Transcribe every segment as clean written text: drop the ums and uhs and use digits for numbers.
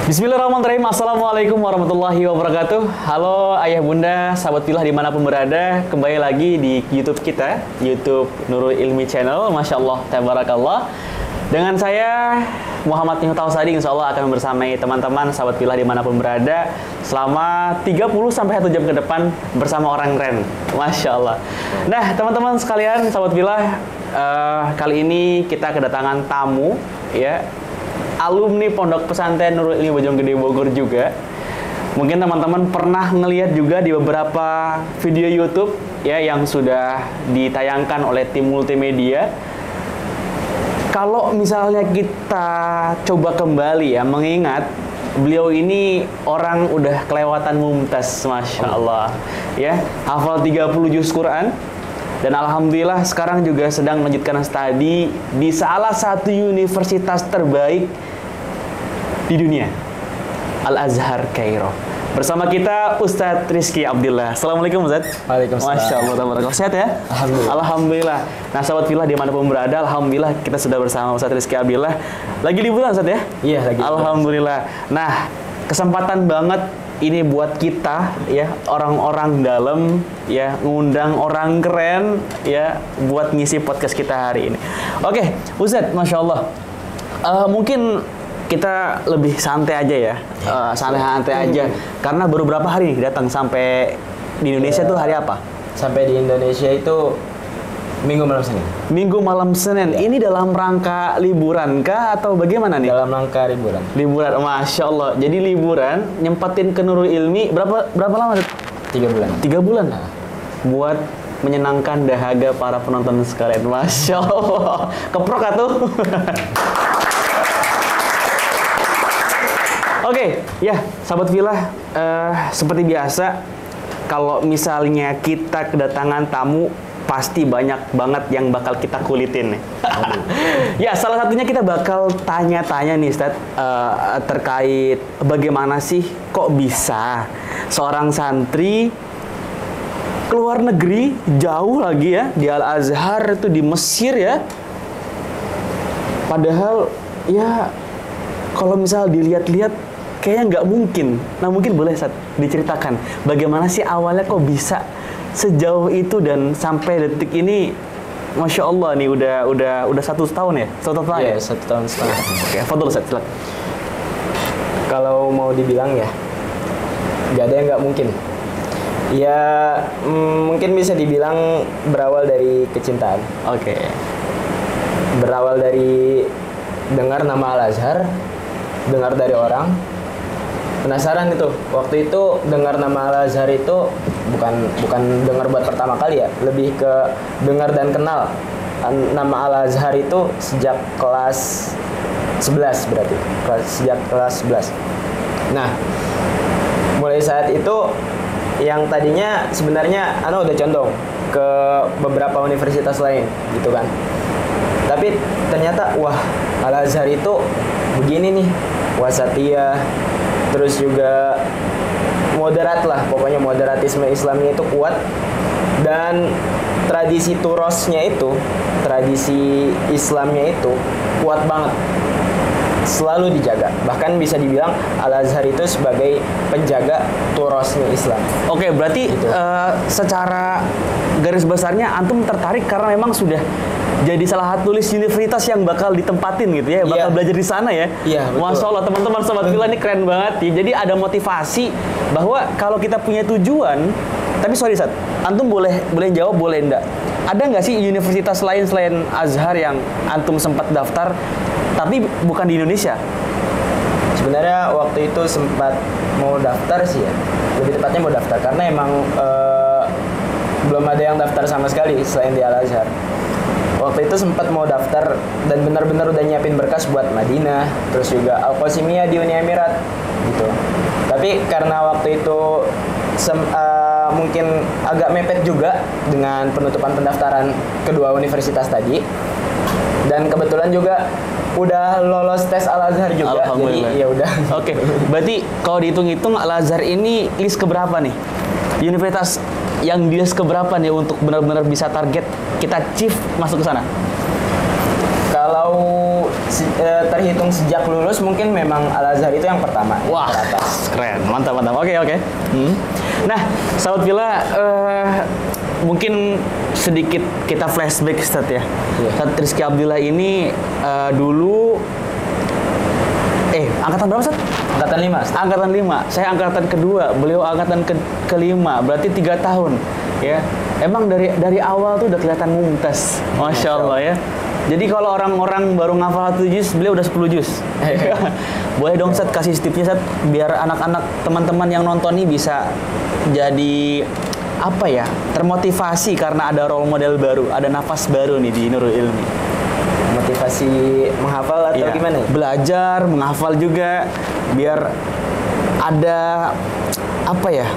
Bismillahirrahmanirrahim. Assalamualaikum warahmatullahi wabarakatuh. Halo ayah bunda, sahabat Pilah dimanapun berada. Kembali lagi di YouTube kita, YouTube Nurul Ilmi Channel. Masya Allah, tabarakallah. Dengan saya Muhammad Nihutawsadi, insya Allah akan bersamai teman-teman sahabat Pilah dimanapun berada selama 30-1 jam ke depan bersama orang keren. Masya Allah. Nah teman-teman sekalian sahabat Pilah, kali ini kita kedatangan tamu ya, alumni Pondok Pesantren Nurul Ilmi Bojonggede Bogor juga. Mungkin teman-teman pernah ngelihat juga di beberapa video YouTube ya yang sudah ditayangkan oleh tim multimedia. Kalau misalnya kita coba kembali ya mengingat, beliau ini orang udah kelewatan mumtaz, Masya Allah ya, hafal 30 juz Quran. Dan alhamdulillah sekarang juga sedang melanjutkan studi di salah satu universitas terbaik di dunia, Al-Azhar Kairo. Bersama kita Ustadz Rizky Abdillah. Assalamualaikum Ustadz. Waalaikumsalam. Masya Allah, tabarakallah. Sehat ya? Alhamdulillah. Alhamdulillah. Nah sahabat Pilah dimanapun berada, alhamdulillah kita sudah bersama Ustadz Rizky Abdillah. Lagi liburan Ustadz ya? Iya lagi. Alhamdulillah. Nah kesempatan banget ini buat kita ya, orang-orang dalam ya, ngundang orang keren ya buat ngisi podcast kita hari ini. Oke, Ustadz, Masya Allah. Mungkin kita lebih santai aja ya, santai-santai aja. Karena baru berapa hari nih datang sampai di Indonesia tuh hari apa? Sampai di Indonesia itu Minggu malam Senin. Minggu malam Senin. Ya. Ini dalam rangka liburan kah atau bagaimana nih? Dalam rangka liburan. Liburan, Masya Allah. Jadi liburan, nyempatin ke Nurul Ilmi berapa lama? 3 bulan. 3 bulan? Buat menyenangkan dahaga para penonton sekalian. Masya Allah. Keprok atuh. Oke, ya sahabat Pilah, seperti biasa, kalau misalnya kita kedatangan tamu, pasti banyak banget yang bakal kita kulitin nih. Ya, salah satunya kita bakal tanya-tanya nih Ustadz, terkait bagaimana sih kok bisa seorang santri keluar negeri, jauh lagi ya, di Al-Azhar itu di Mesir ya. Padahal ya kalau misal dilihat-lihat kayaknya nggak mungkin. Nah mungkin boleh Ustadz diceritakan bagaimana sih awalnya kok bisa sejauh itu dan sampai detik ini, Masya Allah nih udah 1 tahun ya? 1 tahun Iya, ya? 1 tahun setengah. Oke, fadhol Ustadz, silakan. Kalau mau dibilang ya, nggak ada yang nggak mungkin. Ya, mungkin bisa dibilang berawal dari kecintaan. Oke. Berawal dari dengar nama Al-Azhar, dengar dari orang. Penasaran itu. Waktu itu dengar nama Al-Azhar itu bukan dengar buat pertama kali ya, lebih ke dengar dan kenal nama Al-Azhar itu sejak kelas 11 berarti. Sejak kelas 11. Nah, mulai saat itu yang tadinya sebenarnya ana udah condong ke beberapa universitas lain gitu kan. Tapi ternyata wah, Al-Azhar itu begini nih, wasatiyah, terus juga moderat lah, pokoknya moderatisme Islamnya itu kuat, dan tradisi turosnya itu, tradisi Islamnya itu kuat banget, selalu dijaga. Bahkan bisa dibilang Al-Azhar itu sebagai penjaga turosnya Islam. Oke, berarti Gitu. Secara garis besarnya antum tertarik karena memang sudah jadi salah satu list universitas yang bakal ditempatin gitu ya, bakal Iya. belajar di sana ya. Iya, betul. Masya Allah, teman-teman sobat Pilah ini keren banget ya. Jadi ada motivasi bahwa kalau kita punya tujuan, tapi sorry Sat, antum boleh jawab, boleh enggak. Ada nggak sih universitas lain selain Azhar yang antum sempat daftar, tapi bukan di Indonesia? Sebenarnya waktu itu sempat mau daftar sih ya, lebih tepatnya mau daftar karena emang belum ada yang daftar sama sekali selain di Al-Azhar. Waktu itu sempat mau daftar dan benar-benar udah nyiapin berkas buat Madinah, terus juga Al-Qasimiyah di Uni Emirat gitu. Tapi karena waktu itu mungkin agak mepet juga dengan penutupan pendaftaran kedua universitas tadi, dan kebetulan juga udah lolos tes Al-Azhar juga, Alhamdulillah. jadi ya udah. Oke, berarti kalau dihitung-hitung Al-Azhar ini list keberapa nih? Universitas yang di list keberapa nih untuk benar-benar bisa target kita chief masuk ke sana? Kalau terhitung sejak lulus mungkin memang Al-Azhar itu yang pertama. Wah, teratas. keren, mantap. Oke. Nah, sahabat Villa, mungkin sedikit kita flashback Ustadz ya. Ustadz Rizky Abdillah ini dulu, angkatan berapa Ustadz? Angkatan 5. Angkatan 5. Saya angkatan kedua, beliau angkatan kelima, berarti 3 tahun. Ya, emang dari awal tuh udah kelihatan mumtaz, masya Allah ya. Jadi kalau orang-orang baru ngafal 1 juz, beliau udah 10 juz. Boleh dong Ustadz kasih tipsnya Ustadz, biar anak-anak teman-teman yang nonton nih bisa jadi apa ya, termotivasi karena ada role model baru, ada nafas baru nih di Nurul Ilmi. Motivasi menghafal atau gimana? Belajar, menghafal juga, biar ada apa ya,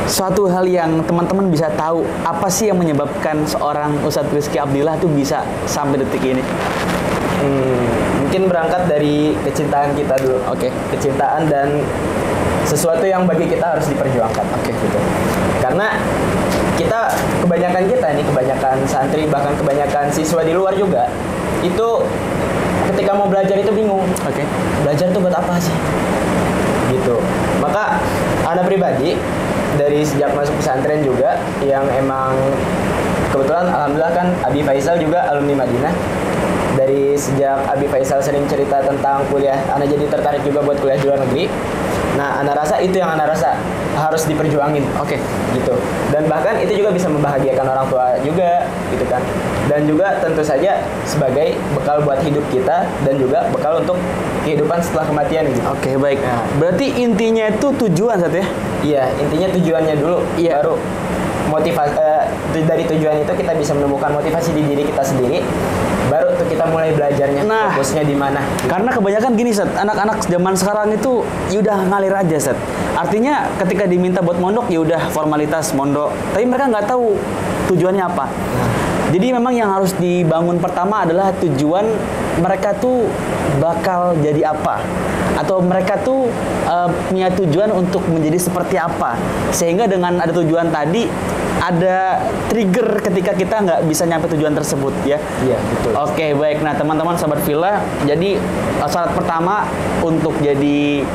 suatu hal yang teman-teman bisa tahu apa sih yang menyebabkan seorang Ustadz Rizky Abdillah tuh bisa sampai detik ini. Mungkin berangkat dari kecintaan kita dulu. Oke. Kecintaan dan sesuatu yang bagi kita harus diperjuangkan. Gitu. Karena kebanyakan santri, bahkan kebanyakan siswa di luar juga, itu ketika mau belajar itu bingung. Belajar itu buat apa sih? Gitu. Maka ana pribadi dari sejak masuk pesantren juga, yang emang kebetulan alhamdulillah kan Abi Faisal juga alumni Madinah. Dari sejak Abi Faisal sering cerita tentang kuliah, ana jadi tertarik juga buat kuliah di luar negeri. Nah, ana rasa itu yang ana rasa harus diperjuangin. Gitu. Dan bahkan itu juga bisa membahagiakan orang tua juga, gitu kan. Dan juga tentu saja sebagai bekal buat hidup kita dan juga bekal untuk kehidupan setelah kematian gitu. Baik. Nah, berarti intinya itu tujuan Ustadz ya? Iya, intinya tujuannya dulu, baru motivasi. Dari tujuan itu kita bisa menemukan motivasi di diri kita sendiri, baru tuh kita mulai belajarnya, fokusnya di mana. Karena kebanyakan gini Ustadz, anak-anak zaman sekarang itu udah ngalir aja Ustadz. Artinya ketika diminta buat mondok ya udah formalitas mondok, tapi mereka nggak tahu tujuannya apa. Jadi memang yang harus dibangun pertama adalah tujuan mereka tuh bakal jadi apa, atau mereka tuh punya tujuan untuk menjadi seperti apa, sehingga dengan ada tujuan tadi ada trigger ketika kita nggak bisa nyampe tujuan tersebut ya. Iya, betul. Baik. Nah, teman-teman sahabat Villa, jadi syarat pertama untuk jadi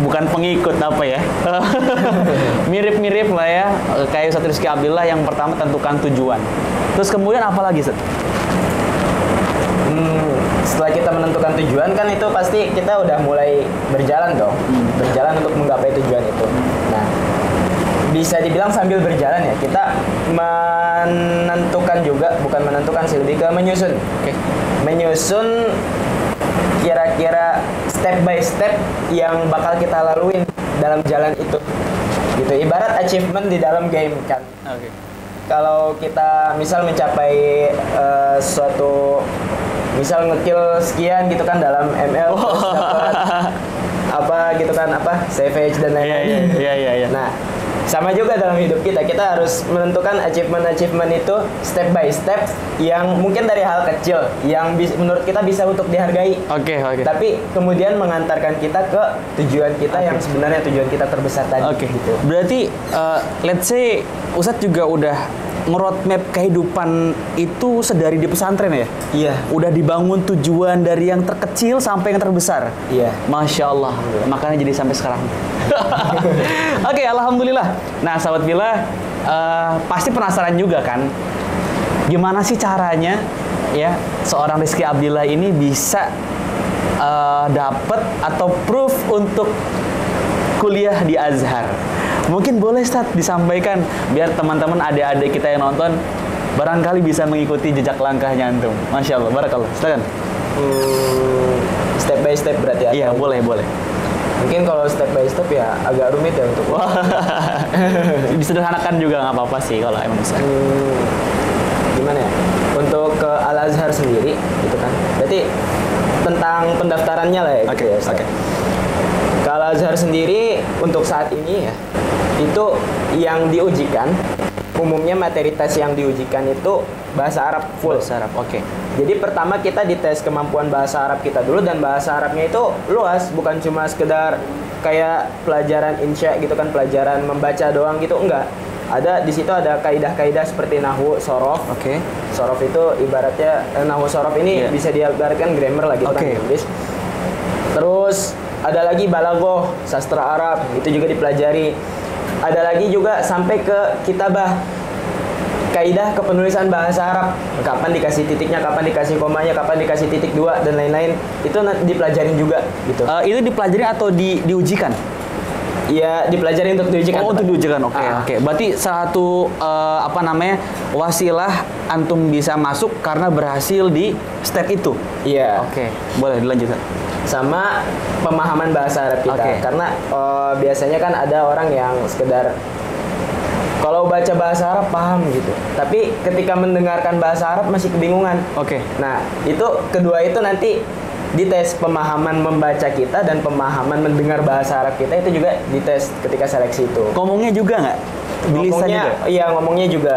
bukan pengikut apa ya, mirip-mirip lah ya, kayak Ustadz Rizky Abdillah, yang pertama tentukan tujuan. Terus kemudian apa lagi Ustadz? Setelah kita menentukan tujuan kan itu pasti kita udah mulai berjalan dong, berjalan untuk menggapai tujuan itu. Nah, bisa dibilang sambil berjalan ya, kita menentukan juga, bukan menentukan sih, lebih ke menyusun. Menyusun kira-kira step by step yang bakal kita laluin dalam jalan itu. Gitu, ibarat achievement di dalam game kan. Kalau kita misal mencapai suatu, misal ngekill sekian gitu kan dalam ML, terus dapat apa gitu kan, savage dan lain-lain. Iya. Nah, sama juga dalam hidup kita harus menentukan achievement itu step by step, yang mungkin dari hal kecil yang menurut kita bisa untuk dihargai. Tapi kemudian mengantarkan kita ke tujuan kita yang sebenarnya tujuan kita terbesar tadi. Gitu. Berarti let's say Ustadz juga udah nge-roadmap kehidupan itu sedari di pesantren ya? Iya. Udah dibangun tujuan dari yang terkecil sampai yang terbesar? Iya. Masya Allah. Makanya jadi sampai sekarang. Alhamdulillah. Nah, sahabat Villa, pasti penasaran juga kan, gimana sih caranya ya seorang Rizky Abdillah ini bisa dapat atau proof untuk kuliah di Azhar. Mungkin boleh Ustadz disampaikan biar teman-teman adik-adik kita yang nonton barangkali bisa mengikuti jejak langkahnya antum. Masya Allah, barakallah. Silakan. Step by step berarti. Iya, boleh. Mungkin kalau step by step ya agak rumit ya untuk disederhanakan juga nggak apa-apa sih kalau emang bisa. Gimana ya? Untuk ke Al Azhar sendiri gitu kan. Berarti tentang pendaftarannya lah ya. Oke. Ke Al Azhar sendiri untuk saat ini ya, itu yang diujikan, umumnya materi tes yang diujikan itu bahasa Arab full. Bahasa Arab, Jadi pertama kita dites kemampuan bahasa Arab kita dulu, dan bahasa Arabnya itu luas, bukan cuma sekedar kayak pelajaran insya gitu kan, pelajaran membaca doang gitu, enggak. Ada di situ ada kaidah-kaidah seperti nahwu, sorof. Oke. Sorof itu ibaratnya nahwu sorof ini bisa diibaratkan grammar lah gitu kan Inggris. Terus ada lagi balaghah, sastra Arab, itu juga dipelajari. Ada lagi juga sampai ke kitabah, kaidah kepenulisan bahasa Arab. Kapan dikasih titiknya, kapan dikasih komanya, kapan dikasih titik dua dan lain-lain. Itu dipelajarin juga gitu. Itu dipelajari atau diujikan? Iya, dipelajari untuk diujikan. Oh, untuk diujikan. Oke. Berarti satu wasilah antum bisa masuk karena berhasil di step itu. Iya. Oke. Boleh dilanjutkan. Sama pemahaman bahasa Arab kita. Karena biasanya kan ada orang yang sekedar kalau baca bahasa Arab paham gitu, tapi ketika mendengarkan bahasa Arab masih kebingungan. Oke. Nah, itu kedua itu nanti dites pemahaman membaca kita dan pemahaman mendengar bahasa Arab kita itu juga dites ketika seleksi itu. Ngomongnya juga nggak? Ngomongnya, iya ngomongnya juga.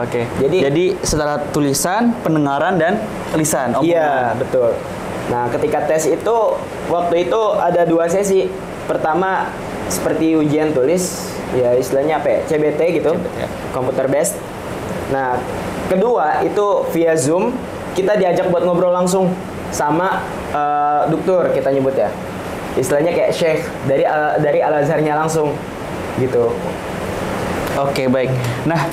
Oke. Jadi setelah tulisan, pendengaran dan lisan. Iya, betul. Nah, ketika tes itu waktu itu ada 2 sesi. Pertama seperti ujian tulis, ya istilahnya apa ya? CBT gitu, computer based. Nah, kedua itu via Zoom, kita diajak buat ngobrol langsung sama dokter kita nyebut ya. Istilahnya kayak syekh dari Al-Azharnya langsung gitu. Oke, baik. Nah,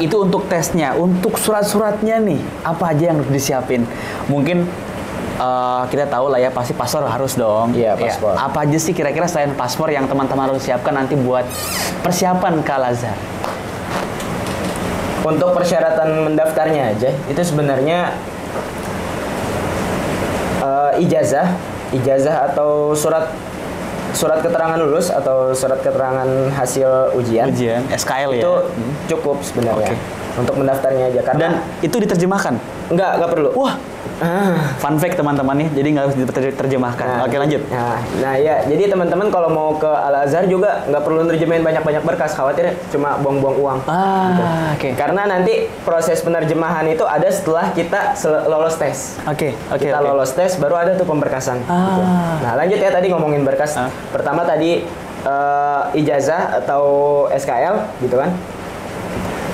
itu untuk tesnya. Untuk surat-suratnya nih, apa aja yang harus disiapin? Mungkin kita tahu lah ya, pasti paspor harus dong. Iya, paspor. Ya. Apa aja sih kira-kira selain paspor yang teman-teman harus siapkan nanti buat persiapan ke Al-Azhar? Untuk persyaratan mendaftarnya aja, itu sebenarnya ijazah atau surat keterangan lulus atau surat keterangan hasil ujian SKL itu cukup sebenarnya untuk mendaftarnya aja. Karena dan itu diterjemahkan? Nggak perlu. Wah, fun fact teman-teman nih, jadi nggak harus diterjemahkan. Oke, lanjut. Nah ya, jadi teman-teman kalau mau ke Al-Azhar juga nggak perlu nerjemahin banyak-banyak berkas, khawatir cuma buang-buang uang. Oke. Karena nanti proses penerjemahan itu ada setelah kita lolos tes. Oke. Kita lolos tes, baru ada tuh pemberkasan. Gitu. Nah, lanjut ya, tadi ngomongin berkas. Pertama tadi ijazah atau SKL gitu kan.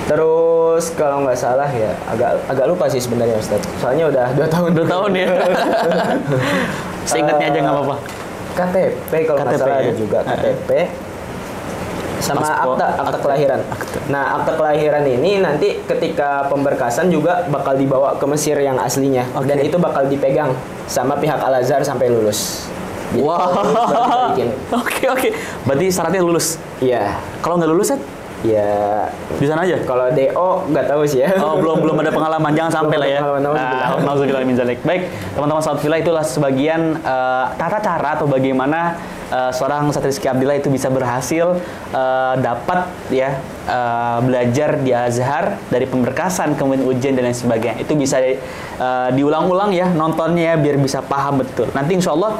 Terus kalau nggak salah ya agak lupa sih sebenarnya Ustaz. Soalnya udah 2 tahun. 2 tahun ya. Seingatnya aja nggak apa-apa. KTP kalau nggak salah ada juga KTP. Sama akta kelahiran. Nah, akta kelahiran ini nanti ketika pemberkasan juga bakal dibawa ke Mesir yang aslinya. Dan itu bakal dipegang sama pihak Al-Azhar sampai lulus. Gitu. Wow. Oke. Berarti syaratnya lulus? Iya. Kalau nggak lulus, ya di sana aja. Kalau DO nggak tahu sih ya. Oh, belum ada pengalaman, jangan sampai lah ya. Maksudnya Baik, teman-teman sahabat Fillah, itulah sebagian tata cara atau bagaimana seorang Ustaz Rizky Abdillah itu bisa berhasil dapat ya belajar di Azhar dari pemberkasan kemudian ujian dan lain sebagainya. Itu bisa diulang-ulang ya nontonnya ya, biar bisa paham betul. Nanti insya Allah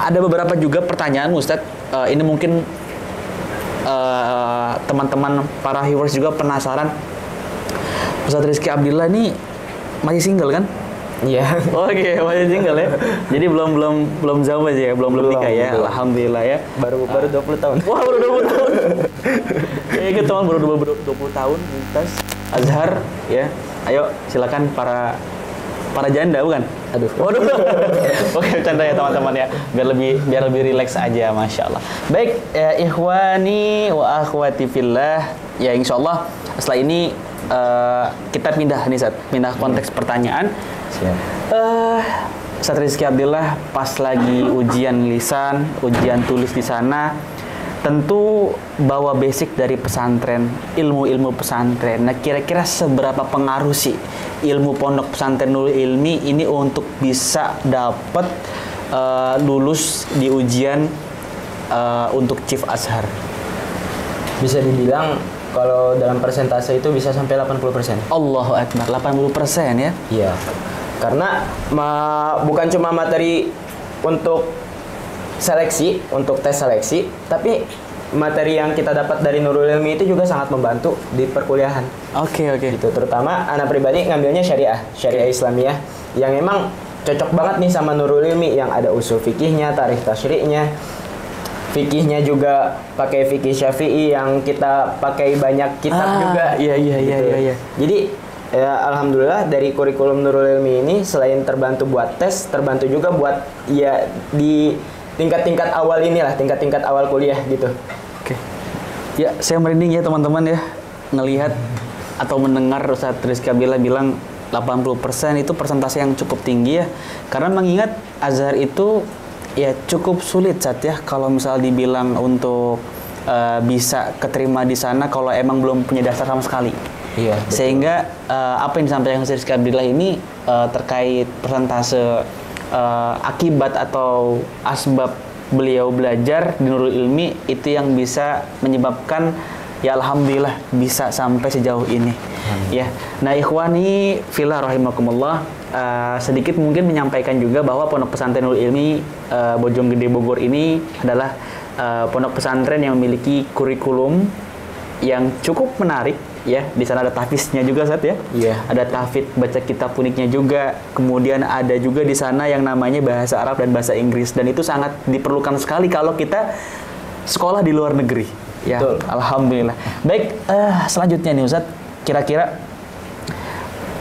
ada beberapa juga pertanyaan Ustaz. Ini mungkin teman-teman para viewers juga penasaran, Ustaz Rizky Abdillah ini masih single kan? Iya. Oke, masih single ya. Jadi belum jauh aja ya, belum nikah ya. Belum. Alhamdulillah ya. Baru 20 tahun. Wah, baru 20 tahun. Ya, gitu teman, baru 20 tahun lintas Azhar ya. Ayo silakan para janda bukan? Aduh. Waduh. Oke, bercanda ya teman-teman ya. Biar lebih rileks aja, Masya Allah. Baik, ikhwani wa akhwati fillah. Ya, insya Allah setelah ini kita pindah konteks pertanyaan. Siap. Ustaz Rizky Abdillah pas lagi ujian lisan, ujian tulis di sana, tentu bawa basic dari pesantren, ilmu-ilmu pesantren. Nah, kira-kira seberapa pengaruh sih ilmu pondok pesantren Nurul Ilmi ini untuk bisa dapat lulus di ujian untuk Chief Azhar? Bisa dibilang kalau dalam persentase itu bisa sampai 80%. Allahu Akbar, 80% ya? Iya. Karena bukan cuma materi untuk seleksi, untuk tes seleksi, tapi materi yang kita dapat dari Nurul Ilmi itu juga sangat membantu di perkuliahan. Oke. Gitu, terutama anak pribadi ngambilnya syariah Islamiyah yang emang cocok banget nih sama Nurul Ilmi yang ada usul fikihnya, tarikh tasyri'nya. Fikihnya juga pakai fikih Syafi'i yang kita pakai banyak kitab juga. Iya. Jadi ya alhamdulillah dari kurikulum Nurul Ilmi ini selain terbantu buat tes, terbantu juga buat ya di tingkat-tingkat awal inilah, tingkat-tingkat awal kuliah gitu. Oke. Ya, saya merinding ya teman-teman ya ngelihat atau mendengar Ustaz Rizky Abdillah bilang 80% itu persentase yang cukup tinggi ya. Karena mengingat Azhar itu ya cukup sulit Ustaz ya kalau misal dibilang untuk bisa keterima di sana kalau emang belum punya dasar sama sekali. Iya. Betul. Sehingga apa yang disampaikan Ustaz Rizky Abdillah ini terkait persentase akibat atau asbab beliau belajar di Nurul Ilmi itu yang bisa menyebabkan ya alhamdulillah bisa sampai sejauh ini. Ya. Nah, ikhwani fillah rahimakumullah, sedikit mungkin menyampaikan juga bahwa Pondok Pesantren Nurul Ilmi Bojonggede Bogor ini adalah pondok pesantren yang memiliki kurikulum yang cukup menarik. Ya, di sana ada tahfiznya juga Ustaz ya. Iya. Ada tahfidz baca kitab uniknya juga. Kemudian ada juga di sana yang namanya bahasa Arab dan bahasa Inggris dan itu sangat diperlukan sekali kalau kita sekolah di luar negeri. Ya, betul. Alhamdulillah. Baik, selanjutnya nih Ustaz, kira-kira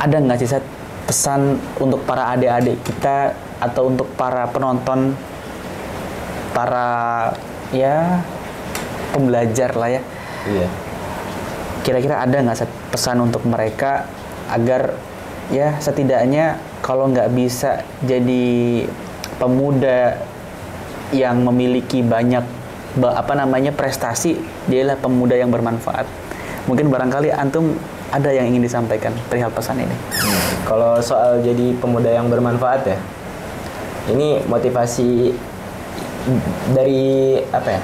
ada nggak sih Ustaz pesan untuk para adik-adik kita atau untuk para penonton, para ya pembelajar lah ya? Iya. Kira-kira ada nggak pesan untuk mereka agar ya setidaknya kalau nggak bisa jadi pemuda yang memiliki banyak prestasi, dialah pemuda yang bermanfaat. Mungkin barangkali antum ada yang ingin disampaikan perihal pesan ini. Kalau soal jadi pemuda yang bermanfaat ya, ini motivasi dari apa ya?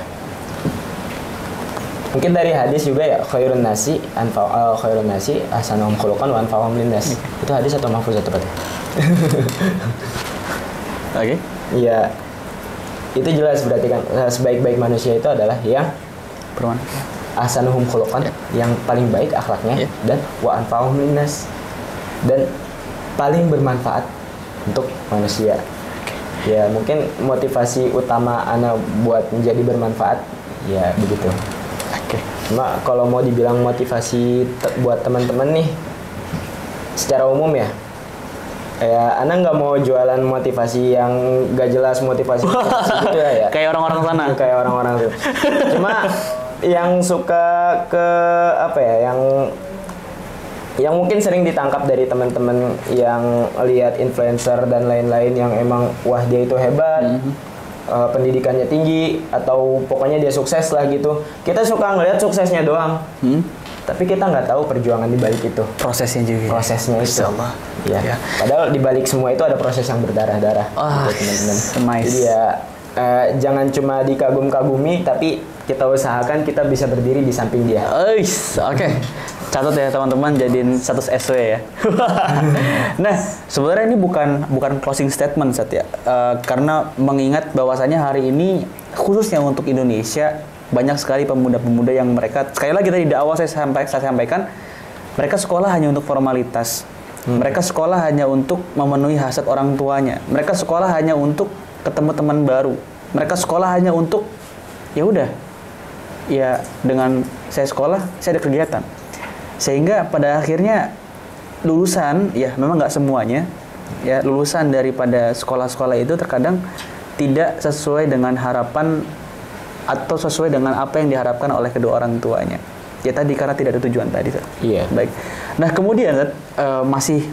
Mungkin dari hadis juga ya, khairun nasi ahsanuhum khuluqan wa anfa'uhum linnas. Itu hadis atau mahfuz atau apa? Oke. Iya. Itu jelas berarti kan sebaik-baik manusia itu adalah yang Bermanfaat. ahsanuhum khuluqan, yang paling baik akhlaknya, dan wa anfa'uhum linnas, dan paling bermanfaat untuk manusia. Ya, mungkin motivasi utama ana buat menjadi bermanfaat ya begitu. Oke. Cuma kalau mau dibilang motivasi buat teman-teman nih secara umum ya, ana nggak mau jualan motivasi yang gak jelas, motivasi gitu ya. Kayak orang-orang sana. Kayak orang-orang tuh. Cuma yang suka ke apa ya, yang mungkin sering ditangkap dari teman-teman yang lihat influencer dan lain-lain yang emang wah dia itu hebat. Pendidikannya tinggi atau pokoknya dia sukses lah gitu. Kita suka ngelihat suksesnya doang, tapi kita nggak tahu perjuangan di balik itu. Prosesnya juga. Prosesnya itu. Insyaallah. Ya. Padahal di balik semua itu ada proses yang berdarah-darah. Oh, teman-teman. nice. Jadi ya jangan cuma dikagum-kagumi, tapi kita usahakan kita bisa berdiri di samping dia. Oke. Catat ya teman-teman, jadiin status SW ya. Nah, sebenarnya ini bukan closing statement Sat ya. Karena mengingat bahwasanya hari ini khususnya untuk Indonesia banyak sekali pemuda-pemuda yang mereka, sekali lagi tadi di awal saya sampaikan, mereka sekolah hanya untuk formalitas. Mereka sekolah hanya untuk memenuhi hasrat orang tuanya. Mereka sekolah hanya untuk ketemu teman baru. Mereka sekolah hanya untuk ya udah. Ya dengan saya sekolah, saya ada kegiatan. Sehingga pada akhirnya lulusan, ya memang nggak semuanya, ya lulusan daripada sekolah-sekolah itu terkadang tidak sesuai dengan harapan atau sesuai dengan apa yang diharapkan oleh kedua orang tuanya. Ya tadi karena tidak ada tujuan tadi. Iya. Baik. Nah kemudian masih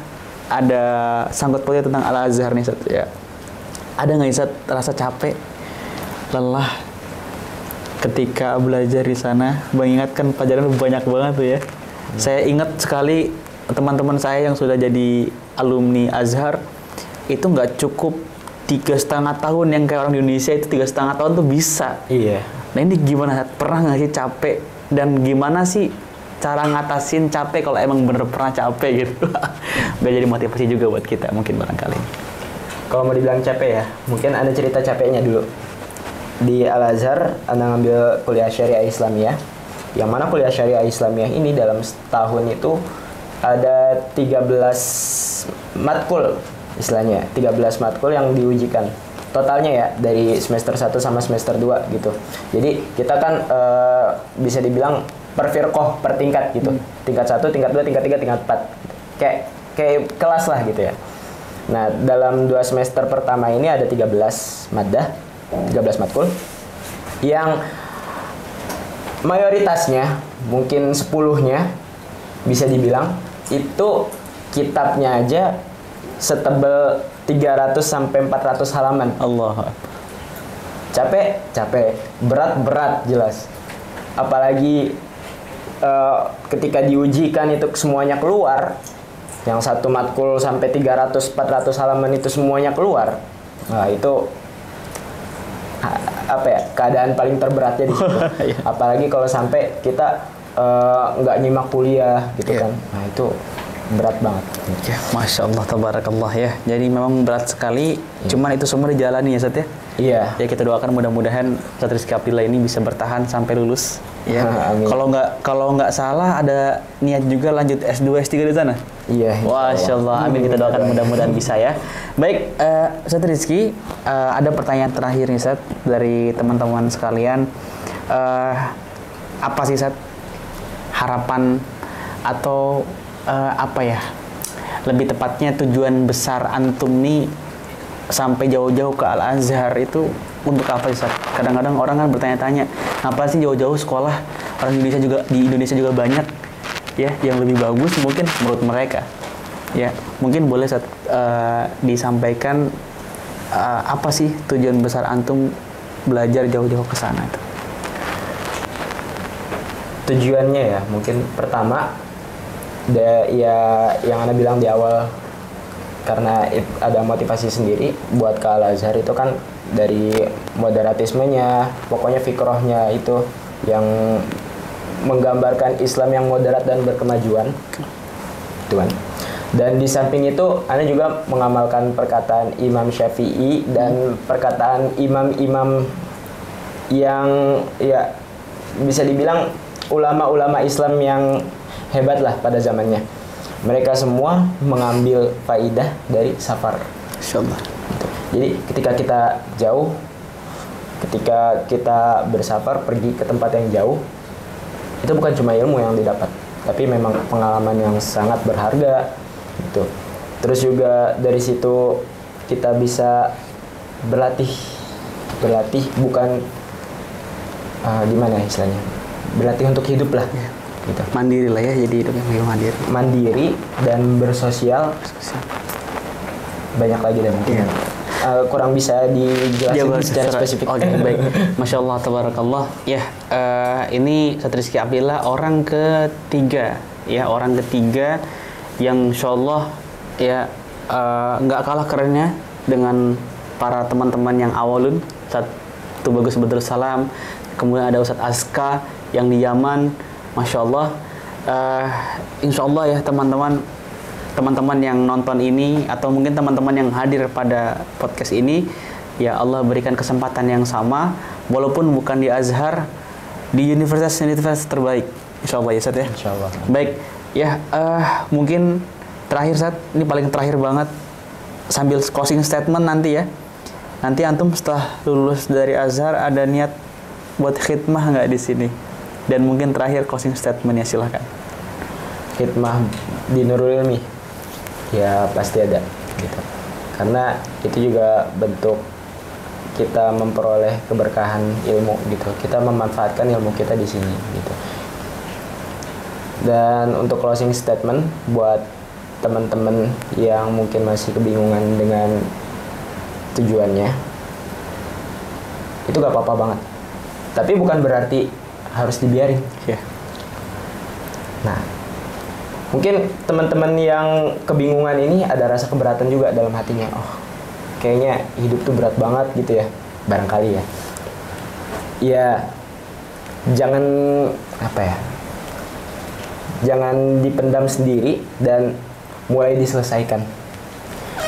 ada sangkut pautnya tentang Al-Azhar nih Sat, ya. Ada nggak Sat rasa capek, lelah ketika belajar di sana? Mengingatkan pelajaran banyak banget tuh ya. Saya ingat sekali teman-teman saya yang sudah jadi alumni Azhar itu nggak cukup 3,5 tahun, yang kayak orang di Indonesia itu 3,5 tahun tuh bisa. Iya. Nah ini gimana? Pernah nggak sih capek? Dan gimana sih cara ngatasin capek kalau emang bener pernah capek gitu? Biar jadi motivasi juga buat kita mungkin barangkali. Kalau mau dibilang capek ya, mungkin ada cerita capeknya dulu. Di Al-Azhar, Anda ngambil kuliah Syariah Islamiyah. Yang mana kuliah Syariah Islamiyah ini dalam setahun itu ada 13 matkul istilahnya, 13 matkul yang diujikan. totalnya ya dari semester 1 sama semester 2 gitu. Jadi kita kan bisa dibilang per firqah, per tingkat gitu. Tingkat 1, tingkat 2, tingkat 3, tingkat 4. Kayak kelas lah gitu ya. Nah, dalam 2 semester pertama ini ada 13 maddah, 13 matkul yang mayoritasnya, mungkin 10-nya bisa dibilang itu kitabnya aja setebal 300 sampai 400 halaman. Allah. Capek, berat jelas. Apalagi ketika diujikan itu semuanya keluar, yang satu matkul sampai 300-400 halaman itu semuanya keluar. Nah, itu apa ya, keadaan paling terberatnya di situ. Apalagi kalau sampai kita nggak nyimak kuliah gitu kan. Nah, itu berat banget. Ya, Masya Allah, tabarakallah ya. Jadi memang berat sekali, cuman itu semua dijalani ya Ustaz ya? Iya. Ya kita doakan mudah-mudahan Ustaz Rizky Abdillah ini bisa bertahan sampai lulus. Ya. Amin. Kalau nggak salah ada niat juga lanjut S2, S3 di sana? Iya. Masya Allah, amin, kita doakan mudah-mudahan bisa ya. Baik, Ustaz Rizky, ada pertanyaan terakhir nih Ustaz dari teman-teman sekalian. Apa sih Ustaz harapan atau apa ya, lebih tepatnya tujuan besar antum nih sampai jauh-jauh ke Al-Azhar itu untuk apa sih Ustaz? Kadang-kadang orang kan bertanya-tanya, apa sih jauh-jauh sekolah, orang Indonesia juga, di Indonesia juga banyak ya yang lebih bagus mungkin menurut mereka. Ya, mungkin boleh Ustaz disampaikan apa sih tujuan besar antum belajar jauh-jauh ke sana itu? Tujuannya ya, mungkin pertama ya yang Anda bilang di awal, karena ada motivasi sendiri buat ke Al-Azhar itu kan dari moderatismenya, pokoknya fikrohnya itu yang menggambarkan Islam yang moderat dan berkemajuan, tuan. Dan di samping itu, Anda juga mengamalkan perkataan Imam Syafi'i dan perkataan imam-imam yang ya bisa dibilang ulama-ulama Islam yang hebat lah pada zamannya. Mereka semua mengambil faidah dari safar. Insyaallah. Jadi ketika kita jauh, ketika kita bersafar pergi ke tempat yang jauh, itu bukan cuma ilmu yang didapat, tapi memang pengalaman yang sangat berharga gitu. Terus juga dari situ kita bisa berlatih bukan gimana istilahnya, berlatih untuk hidup lah. Gitu. Mandiri lah ya, jadi hidupnya mandiri dan bersosial. Banyak lagi dan mungkin kurang bisa dijelasin secara spesifik. Oke, baik. Masya Allah, tabarakallah. Ya, ini Ustaz Rizky Abdillah orang ketiga yang insya Allah ya nggak kalah kerennya dengan para teman-teman yang awalun. Ustaz Tubagus Badrus Salam, kemudian ada Ustaz Aska yang di Yaman. Masya Allah, insya Allah ya teman-teman yang nonton ini atau mungkin teman-teman yang hadir pada podcast ini, ya Allah berikan kesempatan yang sama, walaupun bukan di Azhar, di universitas terbaik, insya Allah ya Ustaz ya. Insya Allah. Baik, ya mungkin terakhir Ustaz, ini paling terakhir banget, sambil closing statement nanti ya. Nanti antum setelah lulus dari Azhar ada niat buat khidmah nggak di sini? Dan mungkin terakhir closing statement-nya, silahkan. Khidmah di Nurul Ilmi ya pasti ada gitu, karena itu juga bentuk kita memperoleh keberkahan ilmu gitu, kita memanfaatkan ilmu kita di sini gitu. Dan untuk closing statement buat teman-teman yang mungkin masih kebingungan dengan tujuannya, itu gak apa-apa banget, tapi bukan berarti harus dibiarin. Ya. Nah, mungkin teman-teman yang kebingungan ini ada rasa keberatan juga dalam hatinya. Oh, kayaknya hidup tuh berat banget gitu ya, barangkali ya. Ya, jangan jangan dipendam sendiri dan mulai diselesaikan.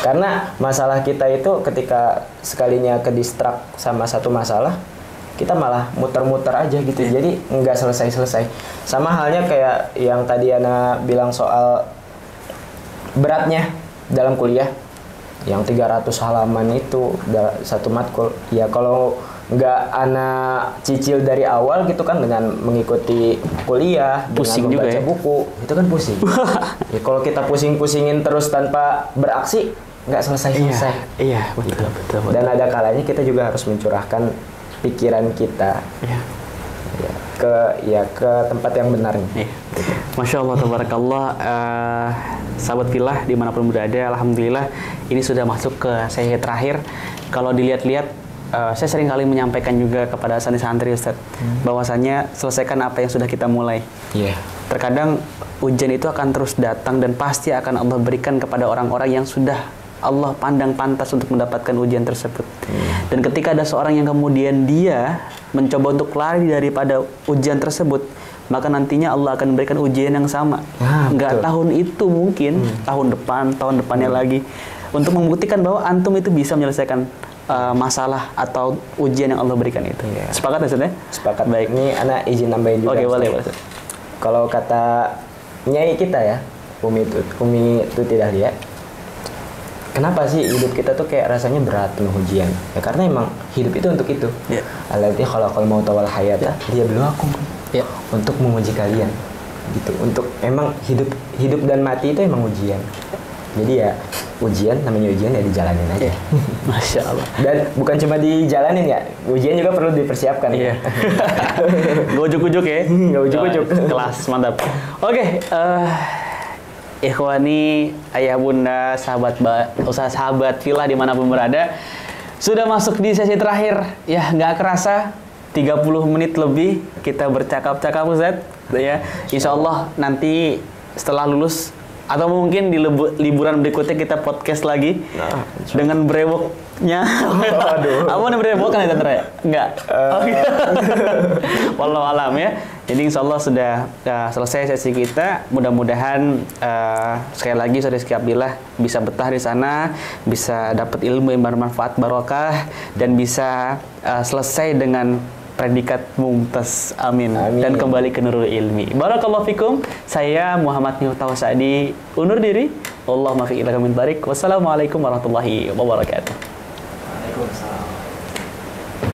Karena masalah kita itu ketika sekalinya ke distract sama satu masalah, kita malah muter-muter aja gitu, jadi nggak selesai-selesai. Sama halnya kayak yang tadi Ana bilang soal beratnya dalam kuliah. yang 300 halaman itu satu matkul. Ya kalau nggak anak cicil dari awal gitu kan dengan mengikuti kuliah, pusing dengan membaca juga ya? buku, itu kan pusing. Ya, kalau kita pusing-pusingin terus tanpa beraksi, nggak selesai-selesai. Iya, betul, betul. Dan ada kalanya kita juga harus mencurahkan pikiran kita Iya. ke tempat yang benar. Iya. Masya Allah, tabarakallah. Sahabat Filah dimanapun berada, alhamdulillah ini sudah masuk ke sesi terakhir. Kalau dilihat-lihat, saya sering kali menyampaikan juga kepada santri-santri Ustadz, bahwasanya selesaikan apa yang sudah kita mulai. Iya. Terkadang ujian itu akan terus datang dan pasti akan Allah berikan kepada orang-orang yang sudah Allah pandang pantas untuk mendapatkan ujian tersebut. Dan ketika ada seorang yang kemudian dia mencoba untuk lari daripada ujian tersebut, maka nantinya Allah akan memberikan ujian yang sama. Nggak tahun itu mungkin, tahun depannya lagi. Untuk membuktikan bahwa antum itu bisa menyelesaikan masalah atau ujian yang Allah berikan itu. Iya. Sepakat maksudnya? Sepakat. Baik. Ini anak izin nambahin juga. Oke, boleh. Kalau kata nyai kita ya, Umi Tuti Dahlia, kenapa sih hidup kita tuh kayak rasanya berat, penuh ujian? Ya karena emang hidup itu untuk itu. Ya. Alladzi khalaqal mauta wal hayata liyabluwakum. Ya. Untuk menguji kalian. Gitu. Untuk emang hidup dan mati itu emang ujian. Jadi ya ujian, namanya ujian ya dijalanin aja. Masya Allah. Dan bukan cuma dijalanin ya, ujian juga perlu dipersiapkan. Iya. Gak ujuk-ujuk ya. Gak ujuk-ujuk. Kelas, mantap. Oke, ikhwani, ayah bunda, sahabat Filah dimanapun berada, sudah masuk di sesi terakhir. Ya, nggak kerasa 30 menit lebih kita bercakap-cakap Ustaz. Ya, insya Allah nanti setelah lulus atau mungkin di liburan berikutnya kita podcast lagi dengan brewoknya. Aduh. Apa nih brewok kan ya Tante Raya? Enggak. Wallahu alam ya. Jadi insya Allah sudah selesai sesi kita. Mudah-mudahan sekali lagi saudara Abdillah bisa betah di sana, bisa dapat ilmu yang bermanfaat barokah dan bisa selesai dengan predikat mumtaz. Amin. Dan kembali ke Nurul Ilmi. Barakallahu fikum. Saya Muhammad Miftahul Sa'di undur diri. Allahumma fiq ila min barik. Wassalamualaikum warahmatullahi wabarakatuh. Waalaikumsalam.